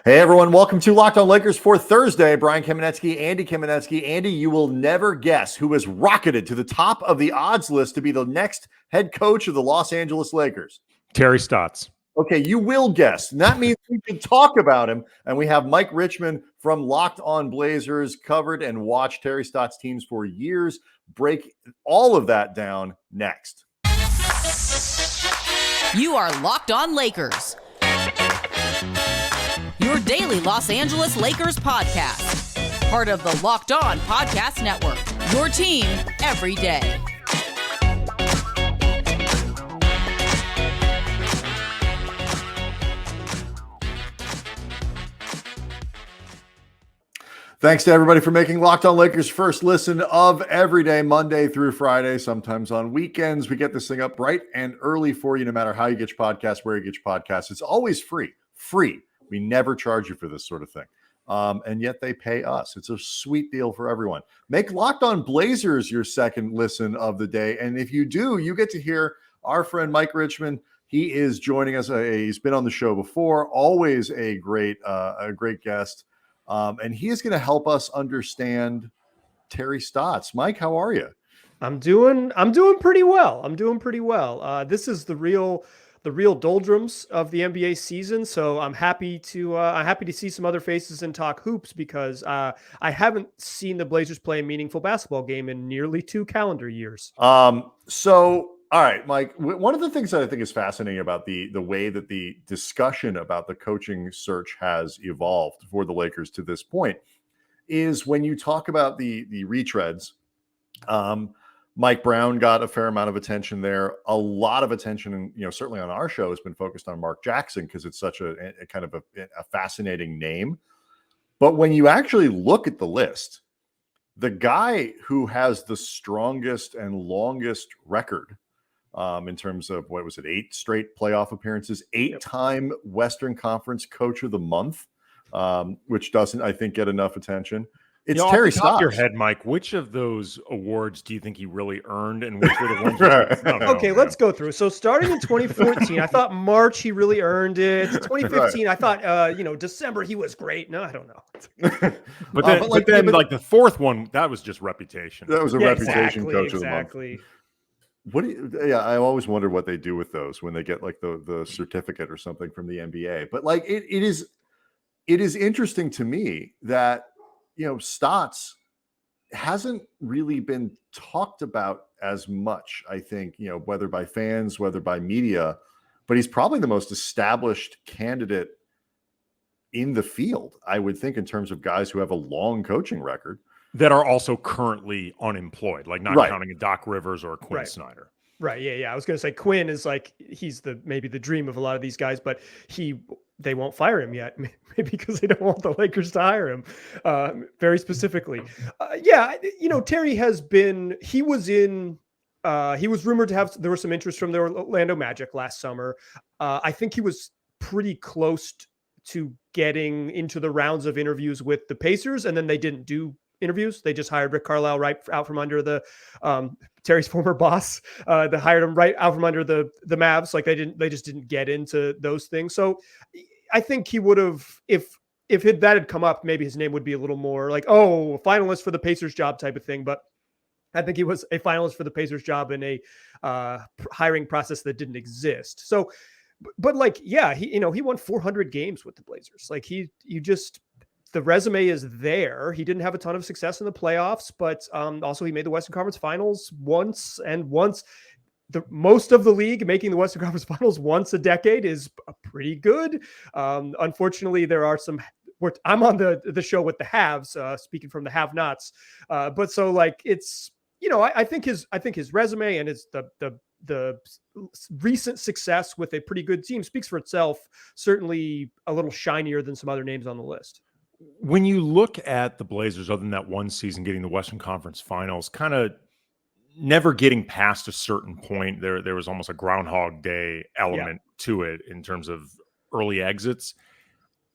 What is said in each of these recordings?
Hey everyone, welcome to Locked On Lakers for Thursday. Brian Kamenetsky, Andy Kamenetsky. Andy, you will never guess who has rocketed to the top of the odds list to be the next head coach of the Los Angeles Lakers. Terry Stotts. Okay, you will guess. And that means we can talk about him. And we have Mike Richman from Locked On Blazers, covered and watched Terry Stotts teams for years. Break all of that down next. You are Locked On Lakers, your daily Los Angeles Lakers podcast. Part of the Locked On Podcast Network, your team every day. Thanks to everybody for making Locked On Lakers first listen of every day, Monday through Friday, sometimes on weekends. We get this thing up bright and early for you, no matter how you get your podcast, where you get your podcast. It's always free. We never charge you for this sort of thing. And yet they pay us. It's a sweet deal for everyone. Make Locked On Blazers your second listen of the day. And if you do, you get to hear our friend Mike Richman. He is joining us. He's been on the show before, always a great guest. And he is going to help us understand Terry Stotts. Mike, how are you? I'm doing pretty well. This is the real doldrums of the NBA season. So I'm happy to see some other faces and talk hoops, because I haven't seen the Blazers play a meaningful basketball game in nearly 2 calendar years. All right, Mike, one of the things that I think is fascinating about the way that the discussion about the coaching search has evolved for the Lakers to this point is when you talk about the retreads. Mike Brown got a fair amount of attention there. A lot of attention, and certainly on our show, has been focused on Mark Jackson because it's such a kind of a fascinating name. But when you actually look at the list, the guy who has the strongest and longest record in terms of, 8 straight playoff appearances, 8-time Western Conference Coach of the Month, which doesn't, I think, get enough attention. It's Terry Stotts. Off your head, Mike, which of those awards do you think he really earned, and which were the ones? Okay, let's go through. So starting in 2014, I thought March he really earned it. 2015, I thought December he was great. No, I don't know. but then the fourth one, that was just reputation. That was a reputation coach of the month. I always wonder what they do with those when they get like the certificate or something from the NBA. But like it is interesting to me that Stotts hasn't really been talked about as much, I think, whether by fans, whether by media, but he's probably the most established candidate in the field, I would think, in terms of guys who have a long coaching record that are also currently unemployed, like not counting a Doc Rivers or a Quinn Snyder. Right. Yeah. I was going to say Quinn is like, he's maybe the dream of a lot of these guys, but they won't fire him yet, maybe because they don't want the Lakers to hire him very specifically. Terry has been, he was rumored to have, there was some interest from the Orlando Magic last summer. I think he was pretty close to getting into the rounds of interviews with the Pacers, and then they didn't do interviews. They just hired Rick Carlisle right out from under the Terry's former boss. They hired him right out from under the Mavs. Like they just didn't get into those things. So I think he would have, if that had come up, maybe his name would be a little more like, a finalist for the Pacers job type of thing. But I think he was a finalist for the Pacers job in a hiring process that didn't exist. So, but he won 400 games with the Blazers. Like the resume is there. He didn't have a ton of success in the playoffs, but also he made the Western Conference Finals once. The most of the league making the Western Conference Finals once a decade is pretty good. Unfortunately, there are some. I'm on the show with the haves, speaking from the have-nots. But so like it's I think his resume and the recent success with a pretty good team speaks for itself. Certainly a little shinier than some other names on the list. When you look at the Blazers, other than that one season getting the Western Conference Finals, kind of never getting past a certain point, there was almost a Groundhog Day element to it in terms of early exits.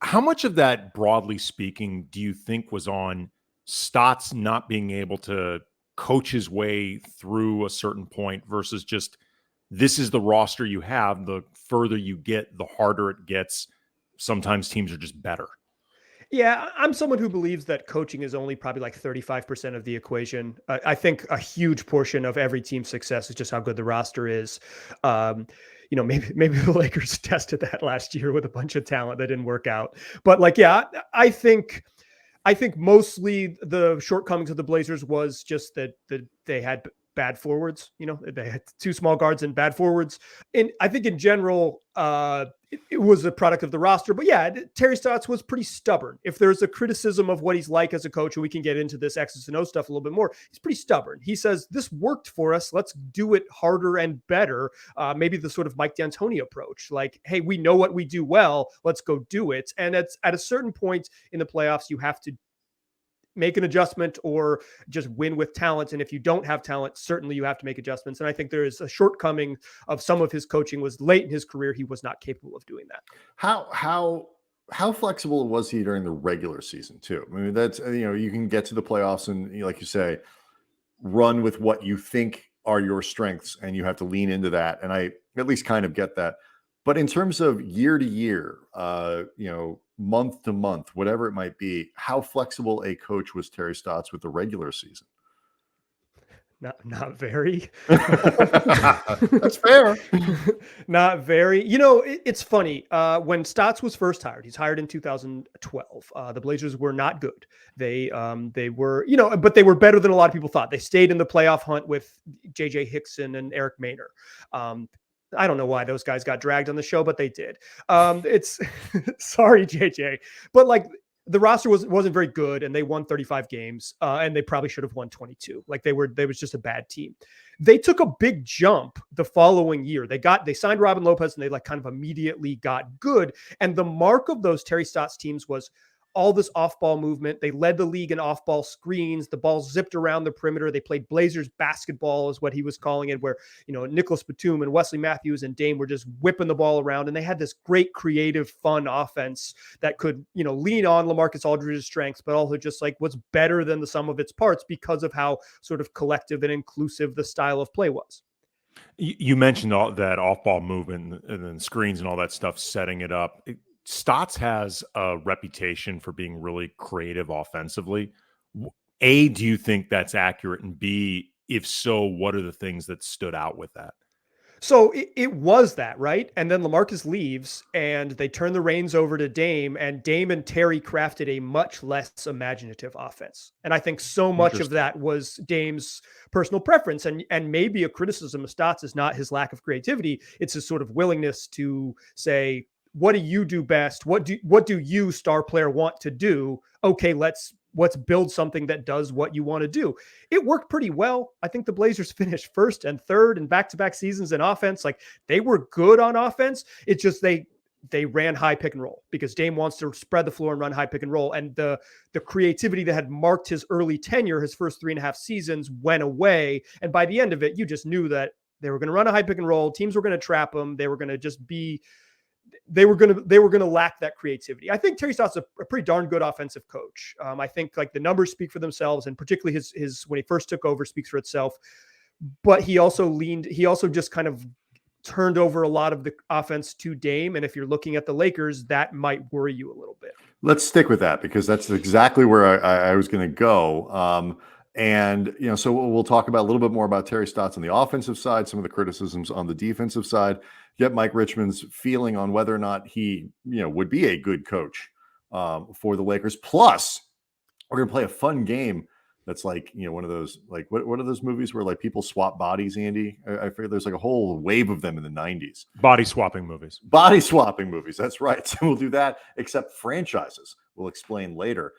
How much of that, broadly speaking, do you think was on Stotts not being able to coach his way through a certain point versus just this is the roster you have? The further you get, the harder it gets sometimes teams are just better. Yeah, I'm someone who believes that coaching is only probably like 35% of the equation. I think a huge portion of every team's success is just how good the roster is. Maybe the Lakers tested that last year with a bunch of talent that didn't work out. But I think mostly the shortcomings of the Blazers was just that they had bad forwards. They had two small guards and bad forwards. And I think in general, it was a product of the roster. But yeah, Terry Stotts was pretty stubborn. If there's a criticism of what he's like as a coach, and we can get into this X's and O stuff a little bit more, he's pretty stubborn. He says, this worked for us. Let's do it harder and better. Maybe the sort of Mike D'Antoni approach, like, hey, we know what we do well. Let's go do it. And at a certain point in the playoffs, you have to make an adjustment or just win with talent. And if you don't have talent, certainly you have to make adjustments. And I think there is a shortcoming of some of his coaching was late in his career. He was not capable of doing that. How flexible was he during the regular season too? I mean, that's, you can get to the playoffs and, like you say, run with what you think are your strengths, and you have to lean into that. And I at least kind of get that. But in terms of year to year, month to month, whatever it might be, how flexible a coach was Terry Stotts with the regular season? Not very. That's fair. Not very. It's funny. When Stotts was first hired, he's hired in 2012. The Blazers were not good. They were, but they were better than a lot of people thought. They stayed in the playoff hunt with JJ Hickson and Eric Maynor. I don't know why those guys got dragged on the show, but they did. It's sorry, JJ, but the roster wasn't very good, and they won 35 games, and they probably should have won 22. They was just a bad team. They took a big jump the following year. They signed Robin Lopez, and they kind of immediately got good. And the mark of those Terry Stotts teams was all this off-ball movement. They led the league in off-ball screens. The ball zipped around the perimeter. They played Blazers basketball, is what he was calling it, where, Nicholas Batum and Wesley Matthews and Dame were just whipping the ball around. And they had this great, creative, fun offense that could, lean on LaMarcus Aldridge's strengths, but also just was better than the sum of its parts because of how sort of collective and inclusive the style of play was. You mentioned all that off-ball movement and then screens and all that stuff, setting it up. Stotts has a reputation for being really creative offensively. A, do you think that's accurate? And B, if so, what are the things that stood out with that? So it was that, right? And then LaMarcus leaves, and they turn the reins over to Dame, and Dame and Terry crafted a much less imaginative offense. And I think so much of that was Dame's personal preference, and maybe a criticism of Stotts is not his lack of creativity. It's his sort of willingness to say, what do you do best? What do you, star player, want to do? Okay, let's build something that does what you want to do. It worked pretty well. I think the Blazers finished first and third in back-to-back seasons in offense. They were good on offense. It's just they ran high pick and roll because Dame wants to spread the floor and run high pick and roll. And the creativity that had marked his early tenure, his first 3.5 seasons, went away. And by the end of it, you just knew that they were going to run a high pick and roll. Teams were going to trap them. They were going to just be they were going to lack that creativity. I think Terry Stotts is a pretty darn good offensive coach. I think the numbers speak for themselves, and particularly his when he first took over speaks for itself. But he also just kind of turned over a lot of the offense to Dame. And if you're looking at the Lakers, that might worry you a little bit. Let's stick with that because that's exactly where I was going to go. And, so we'll talk about a little bit more about Terry Stotts on the offensive side, some of the criticisms on the defensive side, get Mike Richman's feeling on whether or not he, would be a good coach for the Lakers. Plus, we're going to play a fun game that's one of those, what are those movies where people swap bodies, Andy? I figure there's a whole wave of them in the 90s. Body swapping movies. Body swapping movies. That's right. So we'll do that, except franchises. We'll explain later.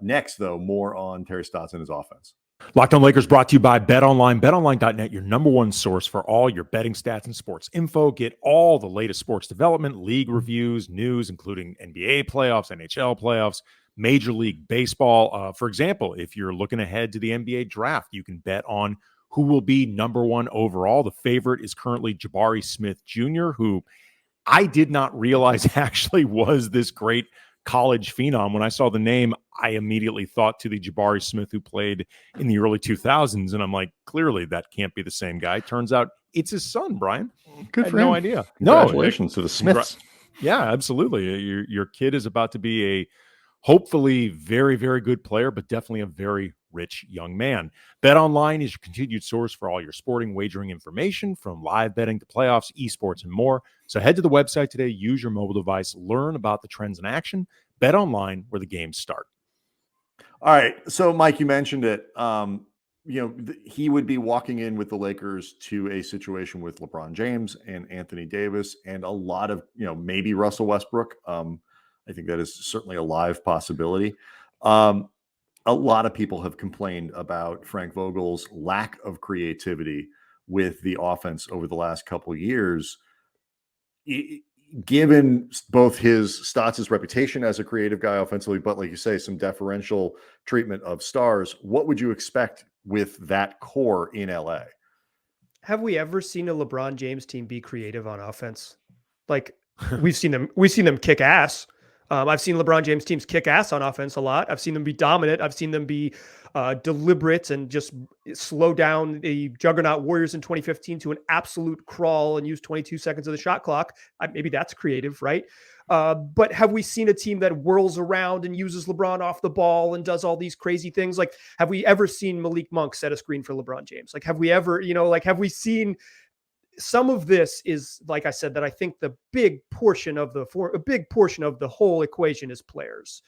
Next, though, more on Terry Stotts and his offense. Locked On Lakers brought to you by BetOnline. BetOnline.net, your number one source for all your betting stats and sports info. Get all the latest sports development, league reviews, news, including NBA playoffs, NHL playoffs, Major League Baseball. For example, if you're looking ahead to the NBA draft, you can bet on who will be number one overall. The favorite is currently Jabari Smith Jr., who I did not realize actually was this great college phenom. When I saw the name, I immediately thought to the Jabari Smith who played in the early 2000s. And I'm like, clearly that can't be the same guy. Turns out it's his son, Brian. Good for him. No idea. Congratulations to the Smiths. Yeah, absolutely. Your kid is about to be a hopefully very, very good player, but definitely a very rich young man. Bet Online is your continued source for all your sporting wagering information, from live betting to playoffs, esports, and more. So head to the website today, use your mobile device, learn about the trends in action. Bet Online, where the games start. All right. So, Mike, you mentioned it. He would be walking in with the Lakers to a situation with LeBron James and Anthony Davis and a lot of, maybe Russell Westbrook. I think that is certainly a live possibility. A lot of people have complained about Frank Vogel's lack of creativity with the offense over the last couple of years. Given both his Stotts' reputation as a creative guy offensively, but like you say, some deferential treatment of stars, what would you expect with that core in LA? Have we ever seen a LeBron James team be creative on offense? Like we've seen them kick ass. I've seen LeBron James teams kick ass on offense a lot. I've seen them be dominant. I've seen them be deliberate and just slow down the juggernaut Warriors in 2015 to an absolute crawl and use 22 seconds of the shot clock. Maybe that's creative, right? But have we seen a team that whirls around and uses LeBron off the ball and does all these crazy things? Like, have we ever seen Malik Monk set a screen for LeBron James? Like, have we ever, have we seen some of this? Is, like I said, that I think a big portion of the whole equation is players.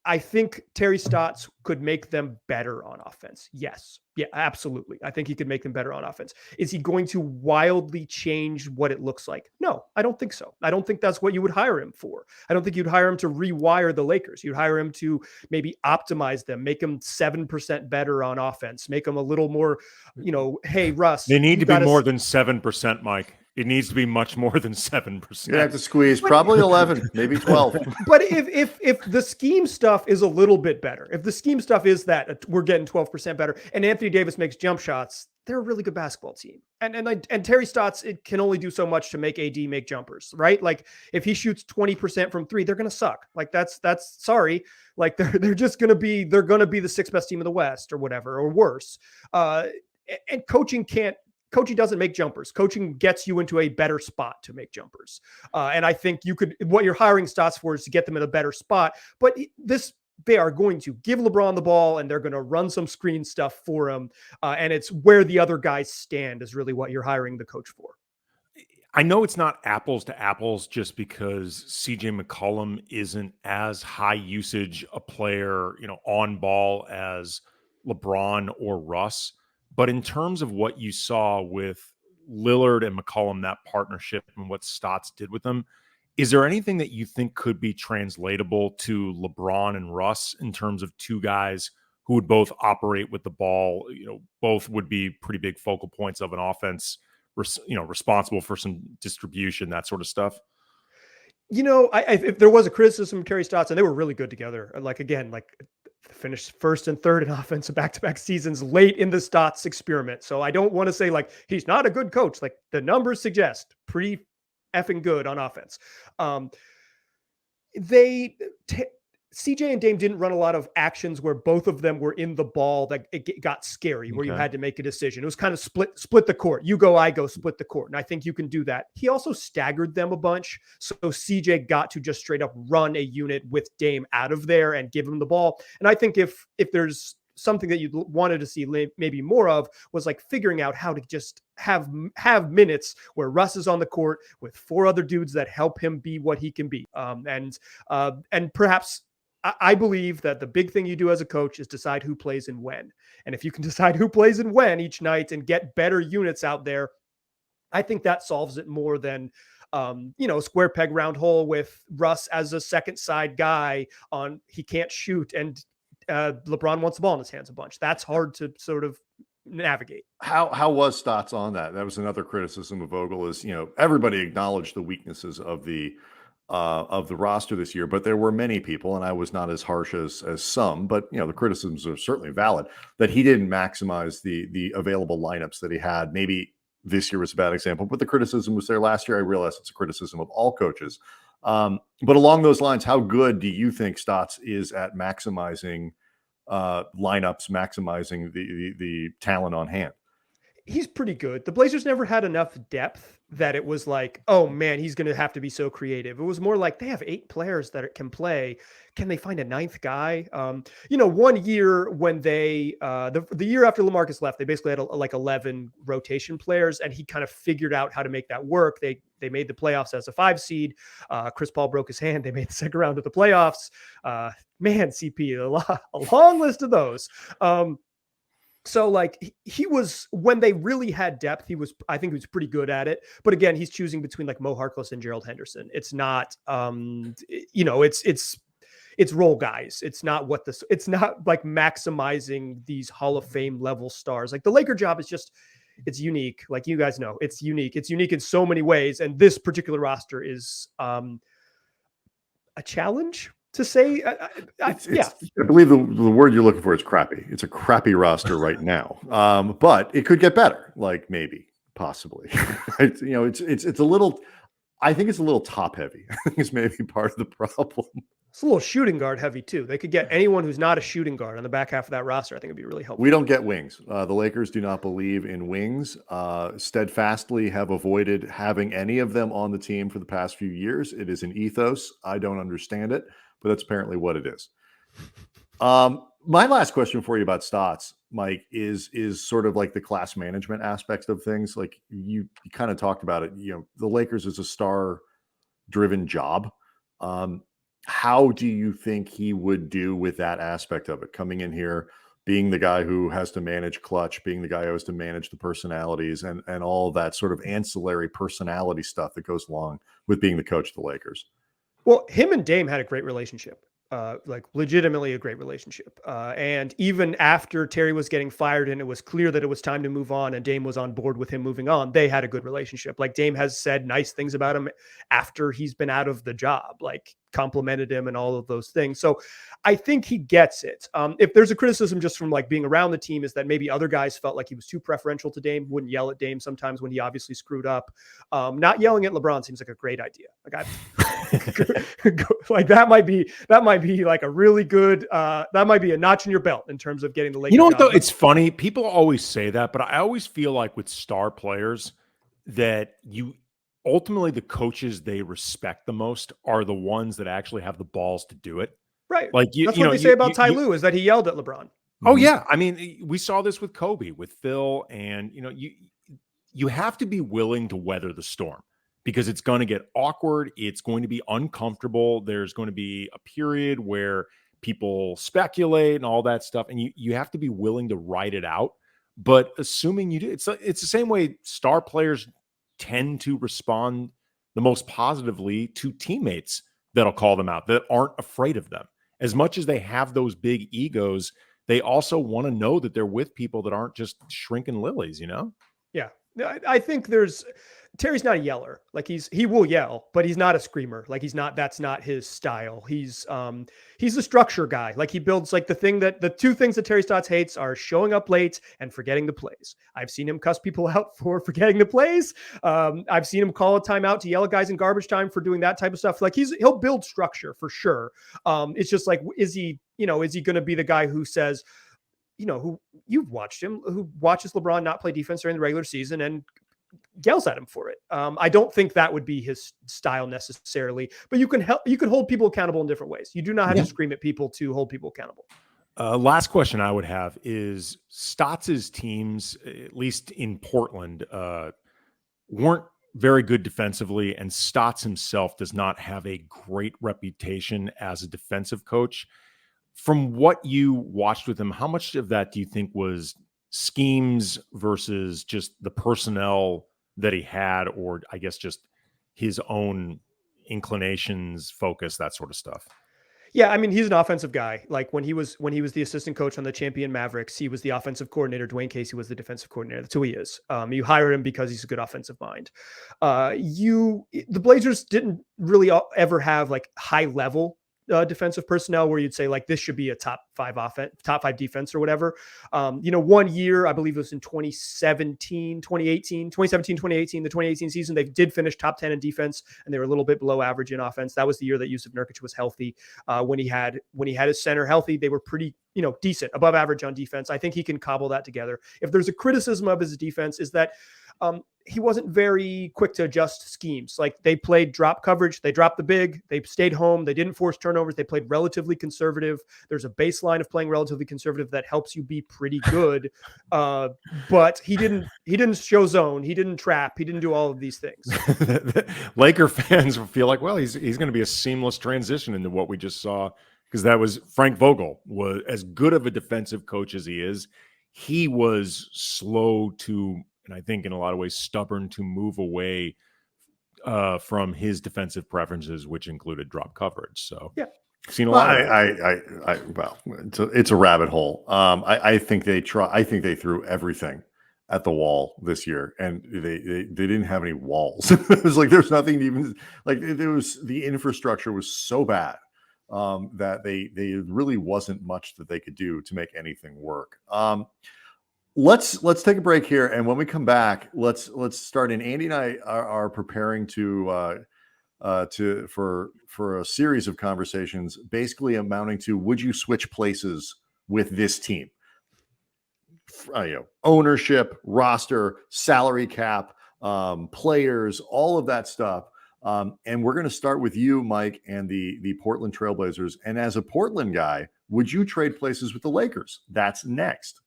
I think Terry Stotts could make them better on offense. Yes. Yeah, absolutely. I think he could make them better on offense. Is he going to wildly change what it looks like? No, I don't think so. I don't think that's what you would hire him for. I don't think you'd hire him to rewire the Lakers. You'd hire him to maybe optimize them, make them 7% better on offense, make them a little more, hey, Russ. They need to be more than 7%, Mike. It needs to be much more than 7%. You have to squeeze probably 11, maybe 12. But if the scheme stuff is a little bit better, if the scheme stuff is that we're getting 12% better, and Anthony Davis makes jump shots, they're a really good basketball team. And Terry Stotts, it can only do so much to make AD make jumpers, right? Like if he shoots 20% from 3, they're going to suck. Like that's sorry. Like they're going to be the 6th best team in the West or whatever, or worse. And coaching doesn't make jumpers. Coaching gets you into a better spot to make jumpers. And I think what you're hiring Stotts for is to get them in a better spot. But they are going to give LeBron the ball and they're going to run some screen stuff for him. And it's where the other guys stand is really what you're hiring the coach for. I know it's not apples to apples just because CJ McCollum isn't as high usage a player, on ball as LeBron or Russ. But in terms of what you saw with Lillard and McCollum, that partnership and what Stotts did with them, is there anything that you think could be translatable to LeBron and Russ in terms of two guys who would both operate with the ball, both would be pretty big focal points of an offense, responsible for some distribution, that sort of stuff? If there was a criticism of Terry Stotts, and they were really good together, finished 1st and 3rd in offense back-to-back seasons late in the Stotts experiment. So I don't want to say he's not a good coach. Like the numbers suggest pretty effing good on offense. CJ and Dame didn't run a lot of actions where both of them were in the ball that it got scary, where you had to make a decision. It was kind of split the court. You go, I go, split the court. And I think you can do that. He also staggered them a bunch. So CJ got to just straight up run a unit with Dame out of there and give him the ball. And I think if there's something that you wanted to see maybe more of, was figuring out how to just have minutes where Russ is on the court with 4 other dudes that help him be what he can be. And perhaps I believe that the big thing you do as a coach is decide who plays and when. And if you can decide who plays and when each night and get better units out there, I think that solves it more than, square peg round hole with Russ as a second side guy he can't shoot and LeBron wants the ball in his hands a bunch. That's hard to sort of navigate. How was Stotts on that? That was another criticism of Vogel is, everybody acknowledged the weaknesses of the roster this year, but there were many people, and I was not as harsh as some, but the criticisms are certainly valid, that he didn't maximize the available lineups that he had. Maybe this year was a bad example, but the criticism was there last year. I realize it's a criticism of all coaches. But along those lines, how good do you think Stotts is at maximizing lineups, maximizing the talent on hand? he's pretty good. The Blazers never had enough depth that it was like, oh man, he's going to have to be so creative. It was more like they have 8 players that can play. Can they find a 9th guy? One year when they, the year after LaMarcus left, they basically had like 11 rotation players, and he kind of figured out how to make that work. They made the playoffs as a 5 seed. Chris Paul broke his hand. They made the second round of the playoffs. Man, CP, a long list of those. So like he was, when they really had depth, I think he was pretty good at it. But again, he's choosing between like Mo Harkless and Gerald Henderson. It's not, it's role guys. It's not it's not like maximizing these Hall of Fame level stars. Like the Laker job is just, it's unique. Like you guys know, it's unique. It's unique in so many ways. And this particular roster is a challenge. To say, I believe the word you're looking for is crappy. It's a crappy roster right now, but it could get better. Like maybe, possibly. It's a little. I think it's a little top heavy. I think it's maybe part of the problem. It's a little shooting guard heavy too. They could get anyone who's not a shooting guard on the back half of that roster. I think it'd be really helpful. We don't get wings. The Lakers do not believe in wings. Steadfastly have avoided having any of them on the team for the past few years. It is an ethos. I don't understand it, but that's apparently what it is. My last question for you about Stotts, Mike, is sort of like the class management aspects of things. Like you kind of talked about it. The Lakers is a star-driven job. How do you think he would do with that aspect of it? Coming in here, being the guy who has to manage clutch, being the guy who has to manage the personalities and all of that sort of ancillary personality stuff that goes along with being the coach of the Lakers. Well, him and Dame had a great relationship, like legitimately a great relationship. And even after Terry was getting fired and it was clear that it was time to move on and Dame was on board with him moving on, they had a good relationship. Like Dame has said nice things about him after he's been out of the job, like complimented him and all of those things. So I think he gets it. If there's a criticism just from like being around the team is that maybe other guys felt like he was too preferential to Dame, wouldn't yell at Dame sometimes when he obviously screwed up. Not yelling at LeBron seems like a great idea. Like that might be like a really good, that might be a notch in your belt in terms of getting the Lakers. You know what though? It's funny. People always say that, but I always feel like with star players that ultimately the coaches they respect the most are the ones that actually have the balls to do it. Right. Like that's what they say about Ty Lue is that he yelled at LeBron. Oh yeah. I mean, we saw this with Kobe, with Phil, and you have to be willing to weather the storm because it's going to get awkward. It's going to be uncomfortable. There's going to be a period where people speculate and all that stuff. And you have to be willing to ride it out. But assuming you do, it's the same way star players tend to respond the most positively to teammates that'll call them out, that aren't afraid of them. As much as they have those big egos, they also want to know that they're with people that aren't just shrinking lilies, Yeah. I think Terry's not a yeller. Like he will yell, but he's not a screamer. Like that's not his style. He's a structure guy. Like he builds like the 2 things that Terry Stotts hates are showing up late and forgetting the plays. I've seen him cuss people out for forgetting the plays. I've seen him call a timeout to yell at guys in garbage time for doing that type of stuff. Like he'll build structure for sure. It's just like, is he going to be the guy who says, who you've watched him, who watches LeBron not play defense during the regular season and yells at him for it. I don't think that would be his style necessarily, but you can hold people accountable in different ways. You do not have to scream at people to hold people accountable. Last question I would have is Stotts's teams, at least in Portland, weren't very good defensively, and Stotts himself does not have a great reputation as a defensive coach. From what you watched with him, how much of that do you think was schemes versus just the personnel that he had, or I guess just his own inclinations, focus, that sort of stuff? Yeah, I mean, he's an offensive guy. Like when he was the assistant coach on the champion Mavericks, he was the offensive coordinator. Dwayne Casey was the defensive coordinator. That's who he is. You hire him because he's a good offensive mind. The Blazers didn't really ever have like high level defensive personnel where you'd say like this should be a top five defense or whatever. 1 year, I believe it was in 2017, the 2018 season, they did finish top 10 in defense and they were a little bit below average in offense. That was the year that Yusuf Nurkic was healthy. When he had his center healthy, they were pretty, decent, above average on defense. I think he can cobble that together. If there's a criticism of his defense is that he wasn't very quick to adjust schemes. Like they played drop coverage. They dropped the big, they stayed home. They didn't force turnovers. They played relatively conservative. There's a baseline of playing relatively conservative that helps you be pretty good. But he didn't show zone. He didn't trap. He didn't do all of these things. Laker fans feel like, well, he's going to be a seamless transition into what we just saw. Because that was Frank Vogel, was as good of a defensive coach as he is. He was slow to, and I think in a lot of ways stubborn to move away from his defensive preferences, which included drop coverage. So yeah, seen a lot. Well, it's a rabbit hole. I think they threw everything at the wall this year, and they didn't have any walls. It was like there's nothing to even like. There was the infrastructure was so bad that they really wasn't much that they could do to make anything work. Let's take a break here, and when we come back, let's start in. Andy and I are preparing for a series of conversations, basically amounting to: would you switch places with this team? Ownership, roster, salary cap, players, all of that stuff. And we're going to start with you, Mike, and the Portland Trailblazers. And as a Portland guy, would you trade places with the Lakers? That's next.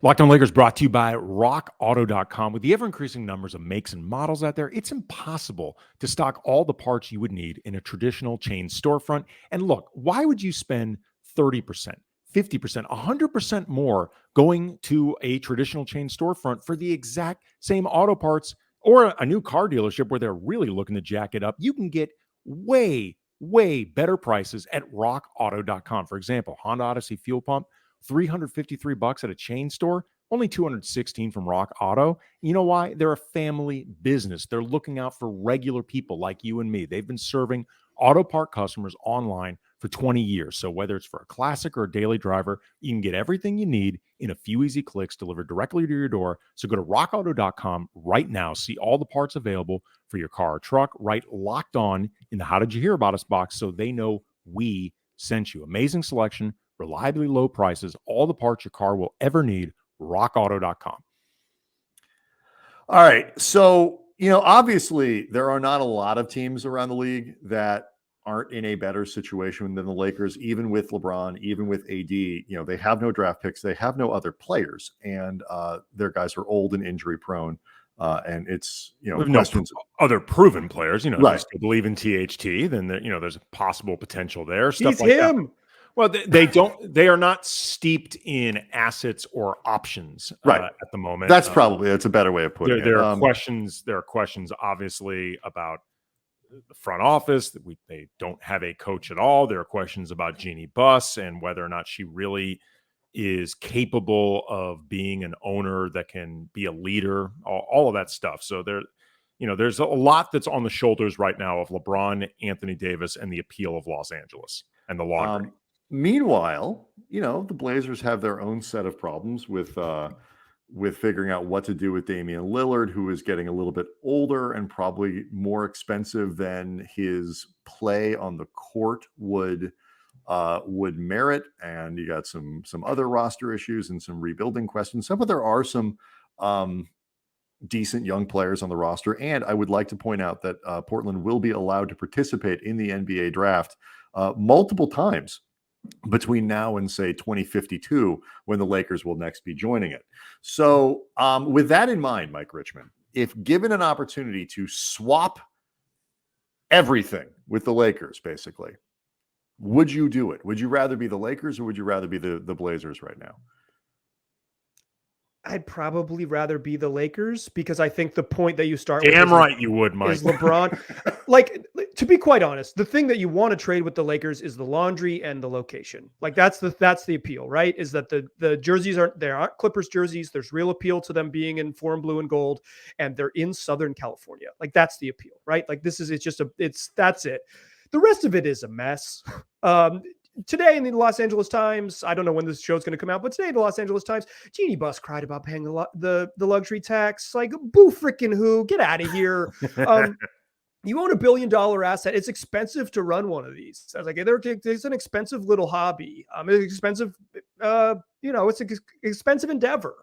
Locked On Lakers brought to you by rockauto.com. With the ever-increasing numbers of makes and models out there, it's impossible to stock all the parts you would need in a traditional chain storefront. And look, why would you spend 30%, 50%, 100% more going to a traditional chain storefront for the exact same auto parts or a new car dealership where they're really looking to jack it up? You can get way, way better prices at rockauto.com. For example, Honda Odyssey fuel pump, $353 at a chain store, only $216 from Rock Auto. You know why? They're a family business. They're looking out for regular people like you and me. They've been serving auto part customers online for 20 years. So whether it's for a classic or a daily driver, you can get everything you need in a few easy clicks delivered directly to your door. So go to rockauto.com right now. See all the parts available for your car or truck. Write Locked On in the How Did You Hear About Us box so they know we sent you. Amazing selection, reliably low prices, all the parts your car will ever need. rockauto.com. All right. So, obviously there are not a lot of teams around the league that aren't in a better situation than the Lakers, even with LeBron, even with AD. They have no draft picks. They have no other players, and their guys are old and injury prone. And it's, questions. Other proven players, right. They still believe in THT, then there's a possible potential there. Stuff He's like him. That. Well, they are not steeped in assets or options at the moment. That's a better way of putting it. There are questions, obviously, about the front office. They don't have a coach at all. There are questions about Jeannie Buss and whether or not she really is capable of being an owner that can be a leader, all of that stuff. So there's a lot that's on the shoulders right now of LeBron, Anthony Davis, and the appeal of Los Angeles and the laundry. Meanwhile, the Blazers have their own set of problems with figuring out what to do with Damian Lillard, who is getting a little bit older and probably more expensive than his play on the court would merit. And you got some other roster issues and some rebuilding questions. But there are some decent young players on the roster. And I would like to point out that Portland will be allowed to participate in the NBA draft multiple times between now and say 2052, when the Lakers will next be joining it. So with that in mind, Mike Richman, if given an opportunity to swap everything with the Lakers, basically, would you do it? Would you rather be the Lakers or would you rather be the Blazers right now? I'd probably rather be the Lakers because I think the point that you start Damn right you would, Mike. Is LeBron. Like, to be quite honest, the thing that you want to trade with the Lakers is the laundry and the location. Like that's the appeal, right? Is that the jerseys aren't Clippers jerseys. There's real appeal to them being in foreign blue and gold, and they're in Southern California. Like that's the appeal, right? Like that's it. The rest of it is a mess. Today in the Los Angeles Times, I don't know when this show's going to come out, but today in the Los Angeles Times, Jeannie Buss cried about paying the luxury tax. Like, boo freaking who? Get out of here. You own $1 billion asset. It's expensive to run one of these. I was like, it's an expensive little hobby. It's expensive. It's an expensive endeavor.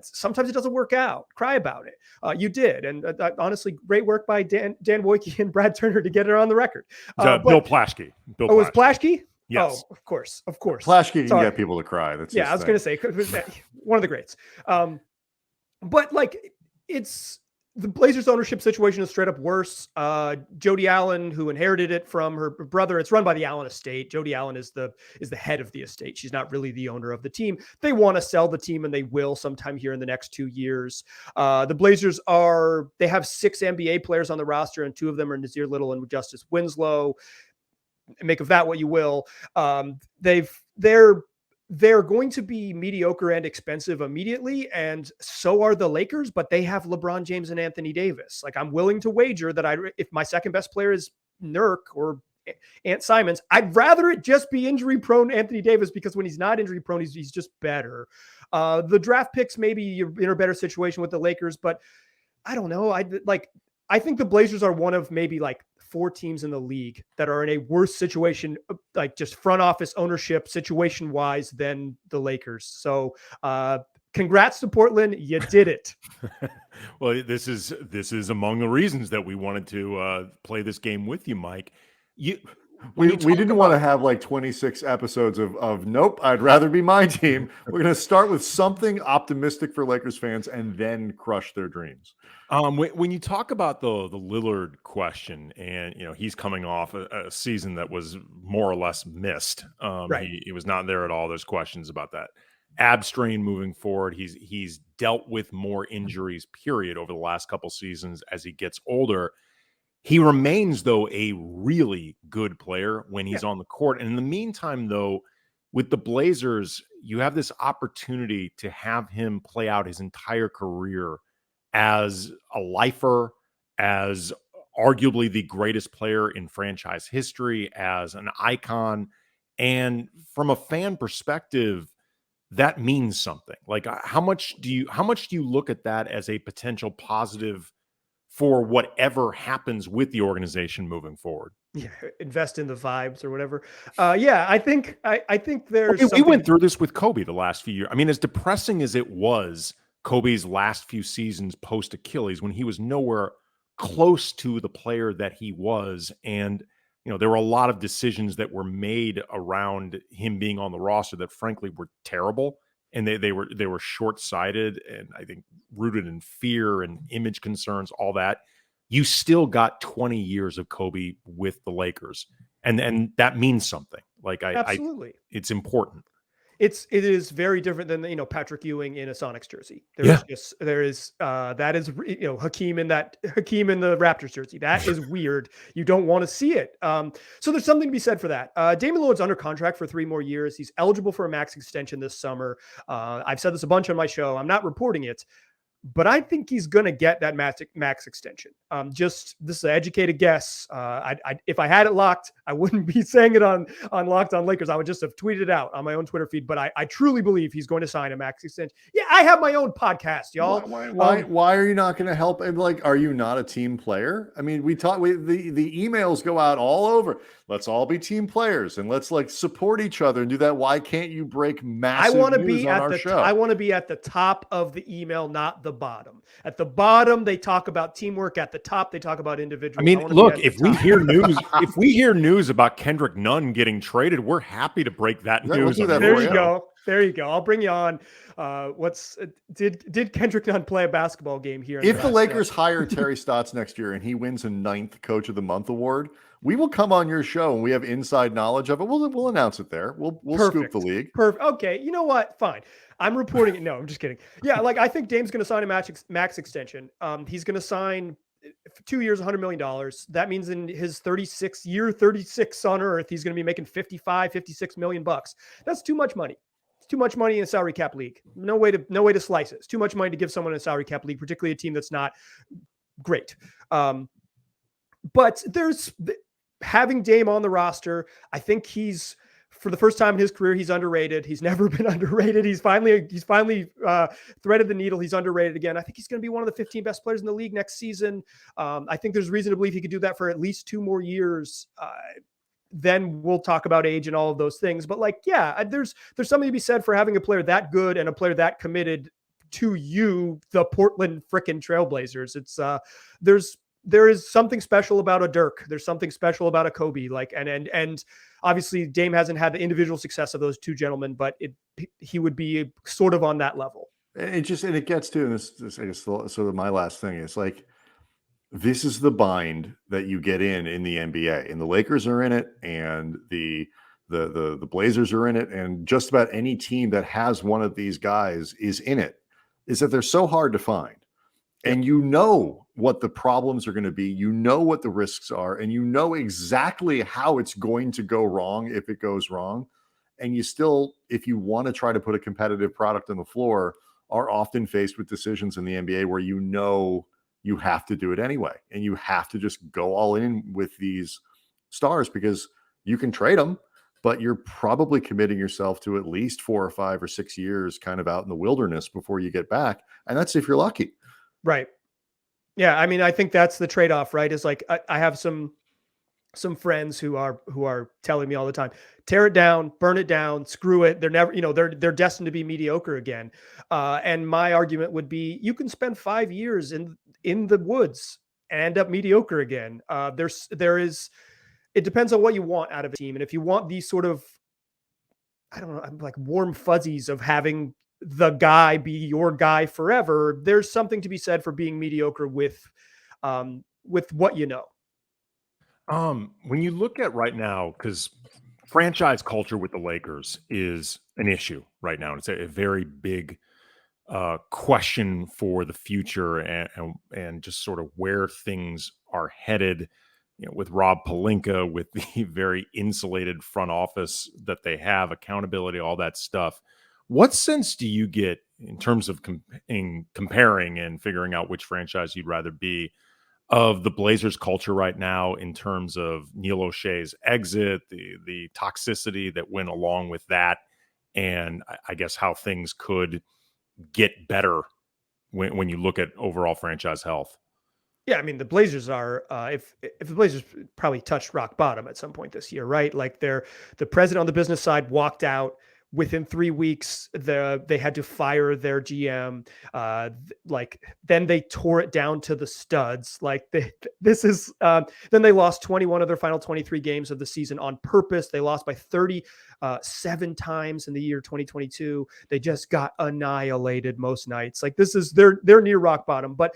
Sometimes it doesn't work out. Cry about it. You did. And honestly, great work by Dan Wojcicki and Brad Turner to get it on the record. Bill Plaschke. It was Plaschke? Yes. Oh, of course. Plaschke can get people to cry. That's I was going to say one of the greats. But like, it's the Blazers ownership situation is straight up worse. Jody Allen, who inherited it from her brother, it's run by the Allen estate. Jody Allen is the head of the estate. She's not really the owner of the team. They want to sell the team, and they will sometime here in the next 2 years. The Blazers they have 6 NBA players on the roster, and 2 of them are Nasir Little and Justice Winslow. Make of that what you will. They're going to be mediocre and expensive immediately, and so are the Lakers, but they have LeBron James and Anthony Davis. Like, I'm willing to wager that if my second best player is Nurk or Ant Simons, I'd rather it just be injury-prone Anthony Davis, because when he's not injury-prone, he's just better. The draft picks, maybe you're in a better situation with the Lakers, but I don't know. I think the Blazers are one of maybe like 4 teams in the league that are in a worse situation, like just front office ownership situation wise, than the Lakers. So congrats to Portland. You did it. Well, this is among the reasons that we wanted to play this game with you, Mike. We didn't want to have like 26 episodes of nope, I'd rather be my team. We're going to start with something optimistic for Lakers fans and then crush their dreams. When you talk about the Lillard question, and he's coming off a season that was more or less missed. Right. He was not there at all. There's questions about that. Ab strain moving forward. He's dealt with more injuries, period, over the last couple seasons as he gets older. He remains, though, a really good player when he's on the court. And in the meantime, though, with the Blazers, you have this opportunity to have him play out his entire career as a lifer, as arguably the greatest player in franchise history, as an icon. And from a fan perspective, that means something. Like, how much do you look at that as a potential positive for whatever happens with the organization moving forward? Yeah, invest in the vibes or whatever. I think there's. We went through this with Kobe the last few years. I mean, as depressing as it was, Kobe's last few seasons post Achilles, when he was nowhere close to the player that he was, and there were a lot of decisions that were made around him being on the roster that, frankly, were terrible. And they were short-sighted and I think rooted in fear and image concerns, all that. You still got 20 years of Kobe with the Lakers, and that means something. Like, absolutely, it's important. It is very different than Patrick Ewing in a Sonics jersey. That is Hakeem in the Raptors jersey. That is weird. You don't want to see it. So there's something to be said for that. Damian Lillard's under contract for 3 more years. He's eligible for a max extension this summer. I've said this a bunch on my show. I'm not reporting it, but I think he's going to get that max extension. This is an educated guess. If I had it locked, I wouldn't be saying it on Locked On Lakers. I would just have tweeted it out on my own Twitter feed. But I truly believe he's going to sign a max extension. Yeah, I have my own podcast, y'all. Why are you not going to help? And like, are you not a team player? I mean, the emails go out all over. Let's all be team players and let's like support each other and do that. Why can't you break massive news on our show? I want to be at the top of the email, not the bottom. At the bottom, they talk about teamwork. At the top, they talk about individual. I mean, look, if we hear news about Kendrick Nunn getting traded, we're happy to break that news. There you go. I'll bring you on. Did Kendrick Nunn play a basketball game here? If the Lakers hire Terry Stotts next year and he wins a 9th Coach of the Month award, we will come on your show and we have inside knowledge of it. We'll announce it there. We'll scoop the league. Perfect. Okay. You know what? Fine. I'm reporting it. No, I'm just kidding. Yeah. Like, I think Dame's going to sign a max extension. He's going to sign 2 years, $100 million. That means in his 36 on earth, he's going to be making $56 million. That's too much money. It's too much money in a salary cap league. No way to slice it. It's too much money to give someone in a salary cap league, particularly a team that's not great. But having Dame on the roster, I think he's, for the first time in his career, he's underrated. He's never been underrated. He's finally threaded the needle. He's underrated again. I think he's going to be one of the 15 best players in the league next season. I think there's reason to believe he could do that for at least 2 more years. Then we'll talk about age and all of those things. But like, yeah, there's something to be said for having a player that good and a player that committed to you, the Portland frickin' Trailblazers. It's there is something special about a Dirk. There's something special about a Kobe. Like, and obviously Dame hasn't had the individual success of those two gentlemen, but he would be sort of on that level. And it gets to, and this I guess sort of my last thing is like, this is the bind that you get in the NBA, and the Lakers are in it, and the Blazers are in it, and just about any team that has one of these guys is in it, is that they're so hard to find. And you know what the problems are going to be. You know what the risks are, and you know exactly how it's going to go wrong if it goes wrong. And you still, if you want to try to put a competitive product on the floor, are often faced with decisions in the NBA where you know you have to do it anyway. And you have to just go all in with these stars because you can trade them, but you're probably committing yourself to at least 4 or 5 or 6 years kind of out in the wilderness before you get back. And that's if you're lucky. Right. Yeah. I mean, I think that's the trade-off, right? Is like, I have some friends who are telling me all the time, tear it down, burn it down, screw it. They're never, they're destined to be mediocre again. And my argument would be, you can spend 5 years in the woods and end up mediocre again. It depends on what you want out of a team. And if you want these sort of, I don't know, like warm fuzzies of having the guy be your guy forever, there's something to be said for being mediocre with what you know. When you look at right now, because franchise culture with the Lakers is an issue right now. It's a very big question for the future and just sort of where things are headed. With Rob Pelinka, with the very insulated front office that they have, accountability, all that stuff. What sense do you get in terms of comparing and figuring out which franchise you'd rather be of the Blazers culture right now in terms of Neil O'Shea's exit, the toxicity that went along with that, and I guess how things could get better when you look at overall franchise health? Yeah, I mean, the Blazers are, if the Blazers probably touched rock bottom at some point this year, right? Like the president on the business side walked out. Within 3 weeks, they had to fire their GM. Then they tore it down to the studs. Then they lost 21 of their final 23 games of the season on purpose. They lost by 37 times in the year 2022. They just got annihilated most nights. Like they're near rock bottom. But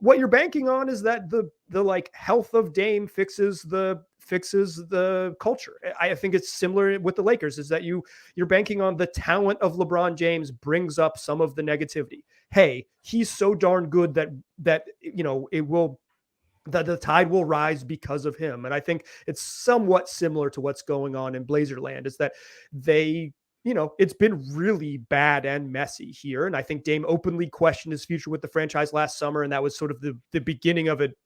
what you're banking on is that the like health of Dame fixes the culture. I think it's similar with the Lakers, is that you're banking on the talent of LeBron James brings up some of the negativity. Hey, he's so darn good that the tide will rise because of him. And I think it's somewhat similar to what's going on in Blazerland, is that it's been really bad and messy here. And I think Dame openly questioned his future with the franchise last summer. And that was sort of the beginning of it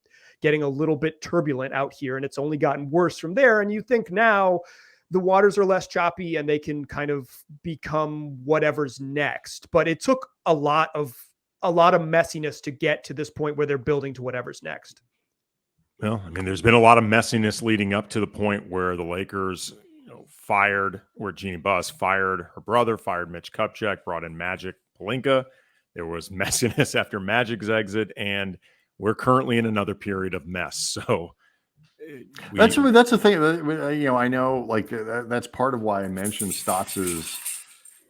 getting a little bit turbulent out here, and it's only gotten worse from there. And you think now the waters are less choppy and they can kind of become whatever's next. But it took a lot of messiness to get to this point where they're building to whatever's next. Well, I mean, there's been a lot of messiness leading up to the point where the Lakers where Jeannie Buss fired her brother, fired Mitch Kupchak, brought in Magic Pelinka. There was messiness after Magic's exit, and we're currently in another period of mess. So that's the thing. I know, like, that's part of why I mentioned Stotts's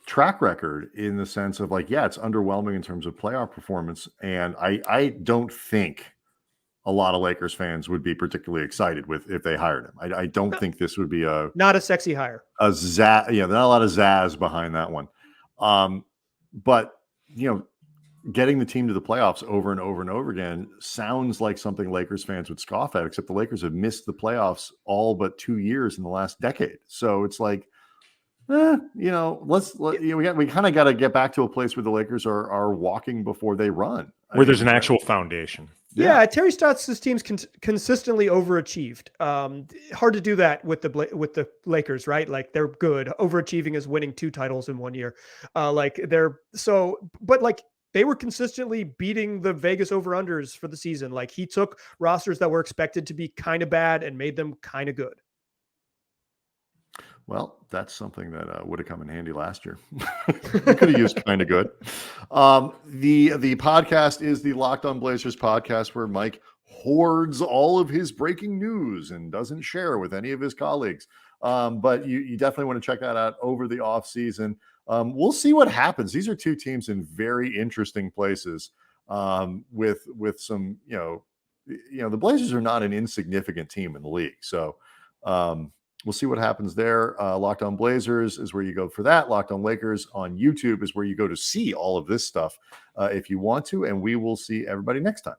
track record, in the sense of like, yeah, it's underwhelming in terms of playoff performance. And I don't think a lot of Lakers fans would be particularly excited if they hired him. I don't think this would be not a sexy hire. There's not a lot of zazz behind that one. But getting the team to the playoffs over and over and over again sounds like something Lakers fans would scoff at, except the Lakers have missed the playoffs all but 2 years in the last decade. So it's like, we kind of got to get back to a place where the Lakers are walking before they run. Where there's an actual foundation. Yeah, Terry Stotts' teams consistently overachieved. Hard to do that with the Lakers, right? Like they're good. Overachieving is winning 2 titles in 1 year. But like they were consistently beating the Vegas over-unders for the season. Like he took rosters that were expected to be kind of bad and made them kind of good. Well, that's something that would have come in handy last year. We could have used kind of good. The podcast is the Locked On Blazers podcast, where Mike hoards all of his breaking news and doesn't share with any of his colleagues. But you definitely want to check that out over the offseason. We'll see what happens. These are 2 teams in very interesting places, with some, the Blazers are not an insignificant team in the league. So, we'll see what happens there. Locked On Blazers is where you go for that. Locked On Lakers on YouTube is where you go to see all of this stuff if you want to. And we will see everybody next time.